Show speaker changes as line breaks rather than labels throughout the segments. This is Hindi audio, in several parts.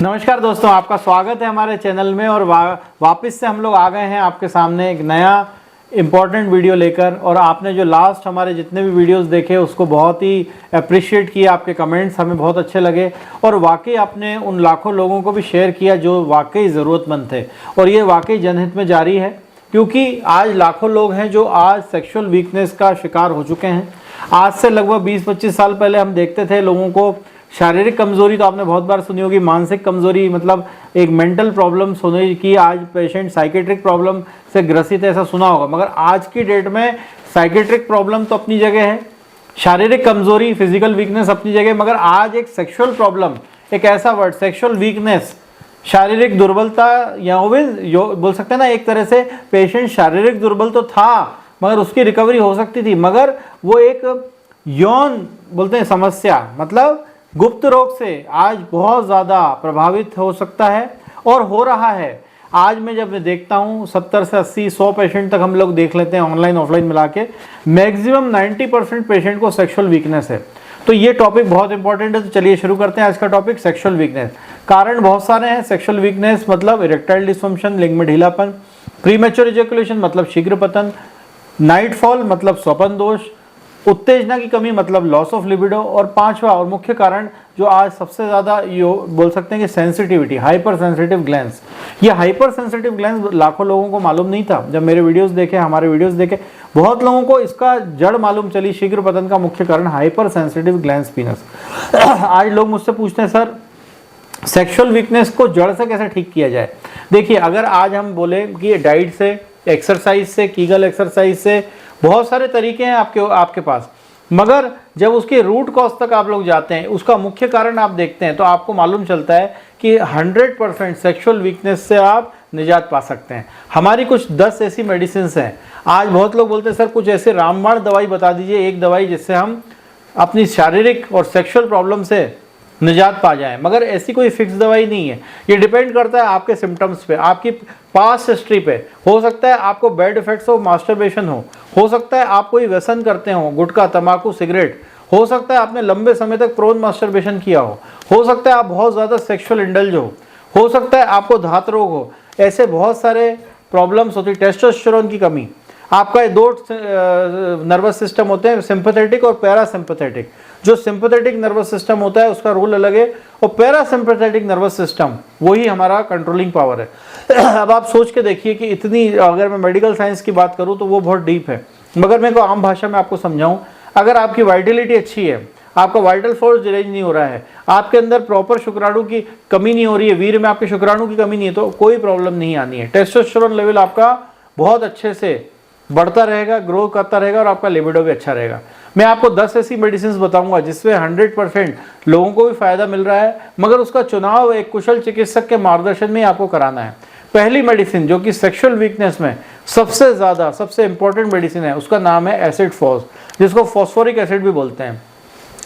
नमस्कार दोस्तों, आपका स्वागत है हमारे चैनल में। और वापस से हम लोग आ गए हैं आपके सामने एक नया इम्पॉर्टेंट वीडियो लेकर। और आपने जो लास्ट हमारे जितने भी वीडियोस देखे उसको बहुत ही अप्रिशिएट किया, आपके कमेंट्स हमें बहुत अच्छे लगे और वाकई आपने उन लाखों लोगों को भी शेयर किया जो वाकई ज़रूरतमंद थे। और ये वाकई जनहित में जारी है, क्योंकि आज लाखों लोग हैं जो आज सेक्सुअल वीकनेस का शिकार हो चुके हैं। आज से लगभग 20-25 साल पहले हम देखते थे लोगों को शारीरिक कमजोरी तो आपने बहुत बार सुनी होगी, मानसिक कमजोरी मतलब एक मेंटल प्रॉब्लम्स होने की, आज पेशेंट साइकेट्रिक प्रॉब्लम से ग्रसित है ऐसा सुना होगा। मगर आज की डेट में साइकेट्रिक प्रॉब्लम तो अपनी जगह है, शारीरिक कमजोरी फिजिकल वीकनेस अपनी जगह, मगर आज एक सेक्सुअल प्रॉब्लम, एक ऐसा वर्ड सेक्सुअल वीकनेस, शारीरिक दुर्बलता, या बोल सकते हैं ना एक तरह से पेशेंट शारीरिक दुर्बल तो था मगर उसकी रिकवरी हो सकती थी, मगर वो एक यौन बोलते हैं समस्या मतलब गुप्त रोग से आज बहुत ज़्यादा प्रभावित हो सकता है और हो रहा है। आज मैं जब मैं देखता हूँ 70 से 80-100 पेशेंट तक हम लोग देख लेते हैं ऑनलाइन ऑफलाइन मिला के, मैक्सिमम 90% पेशेंट को सेक्सुअल वीकनेस है। तो ये टॉपिक बहुत इंपॉर्टेंट है। तो चलिए शुरू करते हैं आज का टॉपिक, सेक्सुअल वीकनेस। कारण बहुत सारे हैं। सेक्सुअल वीकनेस मतलब इरेक्टाइल डिसफंक्शन, लिंग में ढीलापन, प्रीमेच्योर इजैकुलेशन मतलब शीघ्र पतन, नाइटफॉल मतलब स्वपन दोष, उत्तेजना की कमी मतलब लॉस ऑफ लिबिडो, और पांचवा और मुख्य कारण जो आज सबसे ज़्यादा बोल सकते हैं कि सेंसिटिविटी, हाइपर सेंसिटिव ग्लैंड्स। ये हाइपर सेंसिटिव ग्लैंड्स लाखों लोगों को मालूम नहीं था। जब मेरे वीडियोस देखे, हमारे वीडियोस देखे, बहुत लोगों को इसका जड़ मालूम चली। शीघ्र पतन का मुख्य कारण हाइपर सेंसिटिव ग्लैंड्स पीनस। आज लोग मुझसे पूछते हैं सर सेक्सुअल वीकनेस को जड़ से कैसे ठीक किया जाए। देखिए, अगर आज हम बोले कि डाइट से, एक्सरसाइज से, कीगल एक्सरसाइज से, बहुत सारे तरीके हैं आपके पास, मगर जब उसके रूट कॉज तक आप लोग जाते हैं, उसका मुख्य कारण आप देखते हैं, तो आपको मालूम चलता है कि 100% सेक्सुअल वीकनेस से आप निजात पा सकते हैं। हमारी कुछ 10 ऐसी मेडिसिन हैं। आज बहुत लोग बोलते हैं सर कुछ ऐसे रामबाण दवाई बता दीजिए, एक दवाई जिससे हम अपनी शारीरिक और सेक्सुअल प्रॉब्लम से निजात पा जाए। मगर ऐसी कोई फिक्स दवाई नहीं है। ये डिपेंड करता है आपके सिम्टम्स पे, आपकी पास्ट हिस्ट्री पे। हो सकता है आपको बैड इफेक्ट्स हो, मास्टरबेशन हो सकता है आप कोई व्यसन करते हो, गुटखा, तंबाकू, सिगरेट, हो सकता है आपने लंबे समय तक प्रोन मास्टरबेशन किया हो सकता है आप बहुत ज़्यादा सेक्सुअल इंडल्ज हो सकता है आपको धात रोग हो। ऐसे बहुत सारे प्रॉब्लम्स होती। टेस्टोस्टेरोन की कमी, आपका 2 नर्वस सिस्टम होते हैं, सिंपैथेटिक और पैरासिम्पैथेटिक। जो सिंपैथेटिक नर्वस सिस्टम होता है उसका रोल अलग है, और पैरासिम्पैथेटिक नर्वस सिस्टम वही हमारा कंट्रोलिंग पावर है। अब आप सोच के देखिए कि इतनी, अगर मैं मेडिकल साइंस की बात करूं तो वो बहुत डीप है, मगर मैं को आम भाषा में आपको समझाऊं, अगर आपकी वाइटलिटी अच्छी है, आपका वाइटल फोर्स डिरेंज नहीं हो रहा है, आपके अंदर प्रॉपर शुक्राणु की कमी नहीं हो रही है, वीर्य में आपके शुक्राणु की कमी नहीं है, तो कोई प्रॉब्लम नहीं आनी है। टेस्टोस्टेरोन लेवल आपका बहुत अच्छे से बढ़ता रहेगा, ग्रो करता रहेगा, और आपका लिबिडो भी अच्छा रहेगा। मैं आपको 10 ऐसी मेडिसिन बताऊंगा जिसमें 100% लोगों को भी फायदा मिल रहा है, मगर उसका चुनाव एक कुशल चिकित्सक के मार्गदर्शन में आपको कराना है। पहली मेडिसिन जो कि सेक्सुअल वीकनेस में सबसे इंपॉर्टेंट मेडिसिन है, उसका नाम है एसिड फॉस, जिसको फॉस्फोरिक एसिड भी बोलते हैं।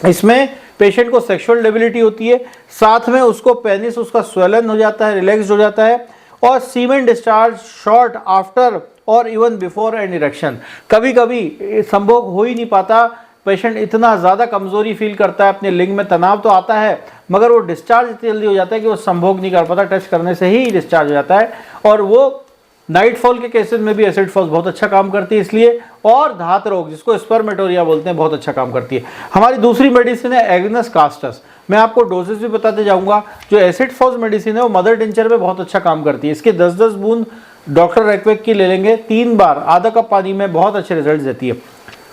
इसमें पेशेंट को सेक्सुअल डेबिलिटी होती है, साथ में उसको पेनिस उसका स्वेलन हो जाता है, रिलैक्स हो जाता है, और सीमेन डिस्चार्ज शॉर्ट आफ्टर और इवन बिफोर एन इरेक्शन। कभी कभी संभोग हो ही नहीं पाता, पेशेंट इतना ज़्यादा कमजोरी फील करता है, अपने लिंग में तनाव तो आता है मगर वो डिस्चार्ज इतनी जल्दी हो जाता है कि वो संभोग नहीं कर पाता, टच करने से ही डिस्चार्ज हो जाता है। और वो नाइटफॉल के केसेस में भी एसिड फॉस बहुत अच्छा काम करती है इसलिए, और धात रोग जिसको स्पर्मेटोरिया बोलते हैं बहुत अच्छा काम करती है। हमारी दूसरी मेडिसिन है एग्नस कास्टस। मैं आपको डोजेस भी बताते जाऊंगा। जो एसिड फॉस मेडिसिन है वो मदर टिंचर में बहुत अच्छा काम करती है। इसके 10-10 बूंद डॉक्टर रेकवेक की ले लेंगे 3 बार आधा कप पानी में, बहुत अच्छे रिजल्ट देती है।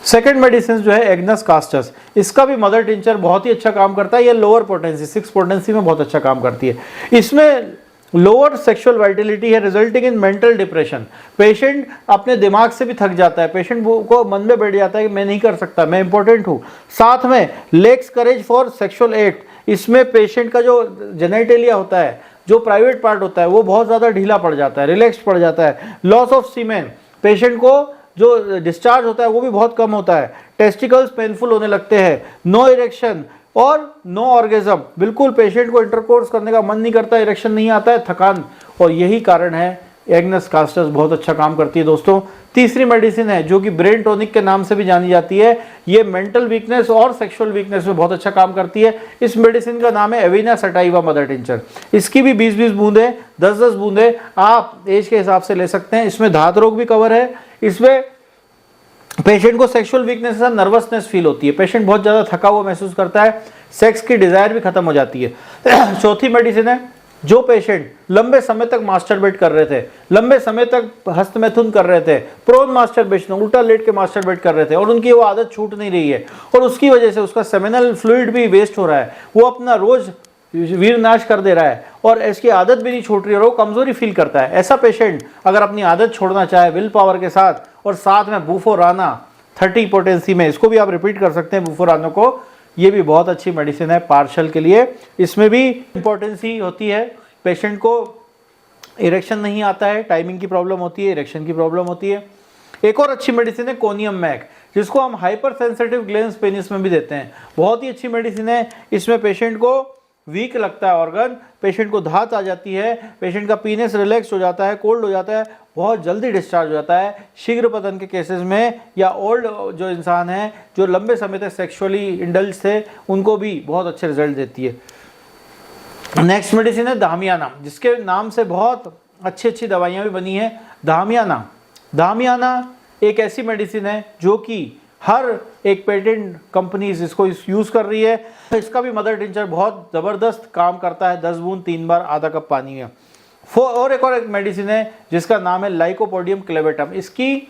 सेकेंड मेडिसिन जो है एग्नस कास्टस, इसका भी मदर टिंचर बहुत ही अच्छा काम करता है। ये लोअर पोटेंसी 6 पोटेंसी में बहुत अच्छा काम करती है। इसमें लोअर सेक्सुअल वाइटलिटी है, resulting in mental depression. Patient अपने दिमाग से भी थक जाता है, पेशेंट को मन में बैठ जाता है कि मैं नहीं कर सकता, मैं इंपॉर्टेंट हूँ। साथ में lacks courage for sexual act. इसमें पेशेंट का जो जेनेटेलिया होता है, जो प्राइवेट पार्ट होता है, वो बहुत ज़्यादा ढीला पड़ जाता है, रिलैक्स पड़ जाता है। लॉस ऑफ सीमेन, पेशेंट को जो डिस्चार्ज होता है वो भी बहुत कम होता है। टेस्टिकल्स पेनफुल होने लगते हैं। नो इरेक्शन और नो ऑर्गेजम, बिल्कुल पेशेंट को इंटरकोर्स करने का मन नहीं करता, इरेक्शन नहीं आता है, थकान। और यही कारण है एग्नस कास्टस बहुत अच्छा काम करती है दोस्तों। तीसरी मेडिसिन है जो कि ब्रेन टॉनिक के नाम से भी जानी जाती है, ये मेंटल वीकनेस और सेक्सुअल वीकनेस में बहुत अच्छा काम करती है। इस मेडिसिन का नाम है एविना सटाइवा मदर टिंचर। इसकी भी 20-20 बूंदे, 10-10 बूंदे आप एज के हिसाब से ले सकते हैं। इसमें धात रोग भी कवर है। इसमें पेशेंट को सेक्सुअल वीकनेस से नर्वसनेस फील होती है, पेशेंट बहुत ज़्यादा थका हुआ महसूस करता है, सेक्स की डिजायर भी खत्म हो जाती है। चौथी मेडिसिन है जो पेशेंट लंबे समय तक मास्टरबेट कर रहे थे, लंबे समय तक हस्तमैथुन कर रहे थे, प्रोन मास्टरबेशन उल्टा लेट के मास्टरबेट कर रहे थे और उनकी वो आदत छूट नहीं रही है और उसकी वजह से उसका सेमिनल फ्लूइड भी वेस्ट हो रहा है, वो अपना रोज वीरनाश कर दे रहा है और इसकी आदत भी नहीं छूट रही है और वो कमजोरी फील करता है। ऐसा पेशेंट अगर अपनी आदत छोड़ना चाहे विल पावर के साथ और साथ में बुफोराना 30 पोटेंसी में, इसको भी आप रिपीट कर सकते हैं बुफोराना को, ये भी बहुत अच्छी मेडिसिन है पार्शल के लिए। इसमें भी इंपॉर्टेंसी होती है, पेशेंट को इरेक्शन नहीं आता है, टाइमिंग की प्रॉब्लम होती है, इरेक्शन की प्रॉब्लम होती है। एक और अच्छी मेडिसिन है कोनियम मैक, जिसको हम हाइपर सेंसिटिव ग्लैंड्स पेनिस में भी देते हैं, बहुत ही अच्छी मेडिसिन है। इसमें पेशेंट को वीक लगता है ऑर्गन, पेशेंट को धात आ जाती है, पेशेंट का पीनेस रिलैक्स हो जाता है, कोल्ड हो जाता है, बहुत जल्दी डिस्चार्ज हो जाता है। शीघ्र पतन के केसेस में या ओल्ड जो इंसान है जो लंबे समय तक सेक्सुअली इंडल्ज थे, उनको भी बहुत अच्छे रिजल्ट देती है। नेक्स्ट मेडिसिन है धामियाना, जिसके नाम से बहुत अच्छी अच्छी दवाइयाँ भी बनी हैं। धामियाना, धामियाना एक ऐसी मेडिसिन है जो कि हर एक पेटेंट कंपनीज इसको यूज़ कर रही है। इसका भी मदर टिंचर बहुत ज़बरदस्त काम करता है, 10 बूंद 3 बार आधा कप पानी में। और एक मेडिसिन है जिसका नाम है लाइकोपोडियम क्लेवेटम। इसकी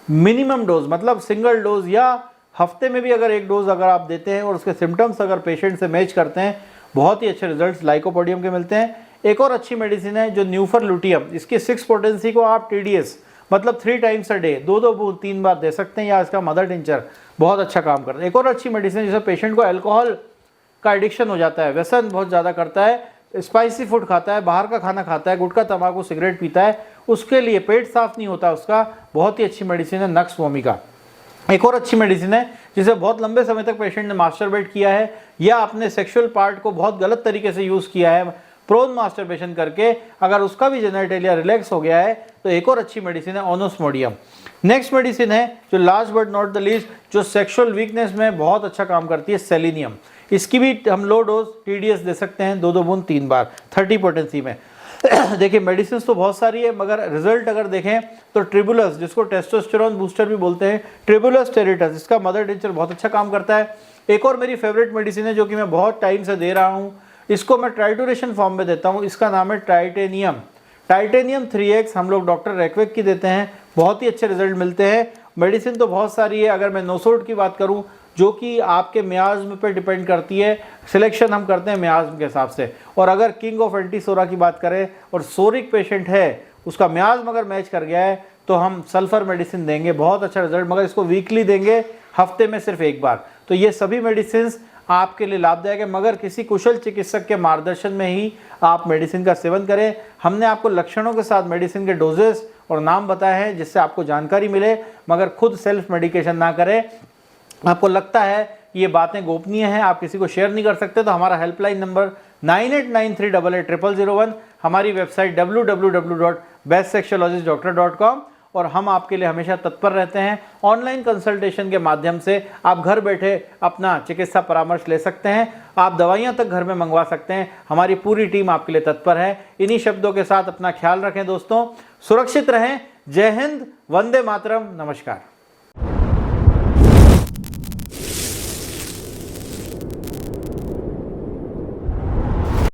मिनिमम डोज मतलब सिंगल डोज या हफ्ते में भी अगर एक डोज अगर आप देते हैं और उसके सिम्टम्स अगर पेशेंट से मैच करते हैं, बहुत ही अच्छे रिजल्ट्स लाइकोपोडियम के मिलते हैं। एक और अच्छी मेडिसिन है जो न्यूफर लुटियम, इसकी 6 पोटेंसी को आप TDS मतलब 3 टाइम्स अ डे 2-2 बूंद 3 बार दे सकते हैं, या इसका मदर टिंचर बहुत अच्छा काम करता है। एक और अच्छी मेडिसिन है जिससे पेशेंट को अल्कोहल का एडिक्शन हो जाता है, व्यसन बहुत ज़्यादा करता है, स्पाइसी फूड खाता है, बाहर का खाना खाता है, गुटखा तंबाकू सिगरेट पीता है, उसके लिए पेट साफ नहीं होता उसका, बहुत ही अच्छी मेडिसिन है नक्स वोमिका। एक और अच्छी मेडिसिन है जिसे बहुत लंबे समय तक पेशेंट ने मास्टरबेट किया है या अपने सेक्सुअल पार्ट को बहुत गलत तरीके से यूज़ किया है, प्रोन मास्टरबेशन करके, अगर उसका भी जेनिटलिया रिलैक्स हो गया है तो एक और अच्छी मेडिसिन है ओनोस्मोडियम। नेक्स्ट मेडिसिन है जो last but not the least जो सेक्सुअल वीकनेस में बहुत अच्छा काम करती है, सेलेनियम। इसकी भी हम लो डोज TDS दे सकते हैं 2-2 बूंद 3 बार 30 पोटेंसी में। देखिए मेडिसिन तो बहुत सारी है, मगर रिजल्ट अगर देखें तो ट्रिबुलस, जिसको टेस्टोस्टेरोन बूस्टर भी बोलते हैं, ट्रिबुलस टेरिटस, इसका मदर टिंचर बहुत अच्छा काम करता है। एक और मेरी फेवरेट मेडिसिन है जो कि मैं बहुत टाइम से दे रहा हूँ, इसको मैं ट्राइटोरेशन फॉर्म में देता हूँ, इसका नाम है टाइटेनियम। टाइटेनियम 3X हम लोग डॉक्टर रैकवेक की देते हैं, बहुत ही अच्छे रिजल्ट मिलते हैं। मेडिसिन तो बहुत सारी है, अगर मैं नोसोड की बात करूं जो कि आपके मियाज़्म पे डिपेंड करती है, सिलेक्शन हम करते हैं मियाज़्म के हिसाब से, और अगर किंग ऑफ एंटीसोरा की बात करें और सोरिक पेशेंट है, उसका मियाज़्म अगर मैच कर गया है तो हम सल्फर मेडिसिन देंगे, बहुत अच्छा रिजल्ट, मगर इसको वीकली देंगे, हफ्ते में सिर्फ 1 बार। तो ये सभी मेडिसिन आपके लिए लाभदायक है, मगर किसी कुशल चिकित्सक के मार्गदर्शन में ही आप मेडिसिन का सेवन करें। हमने आपको लक्षणों के साथ मेडिसिन के डोजेस और नाम बताए हैं जिससे आपको जानकारी मिले, मगर खुद सेल्फ मेडिकेशन ना करें। आपको लगता है ये बातें गोपनीय हैं, आप किसी को शेयर नहीं कर सकते, तो हमारा हेल्पलाइन नंबर 9893880001, हमारी वेबसाइट www.bestsexualogistdoctor.com, और हम आपके लिए हमेशा तत्पर रहते हैं। ऑनलाइन कंसल्टेशन के माध्यम से आप घर बैठे अपना चिकित्सा परामर्श ले सकते हैं, आप दवाइयां तक घर में मंगवा सकते हैं, हमारी पूरी टीम आपके लिए तत्पर है। इन्हीं शब्दों के साथ अपना ख्याल रखें दोस्तों, सुरक्षित रहें। जय हिंद, वंदे मातरम, नमस्कार।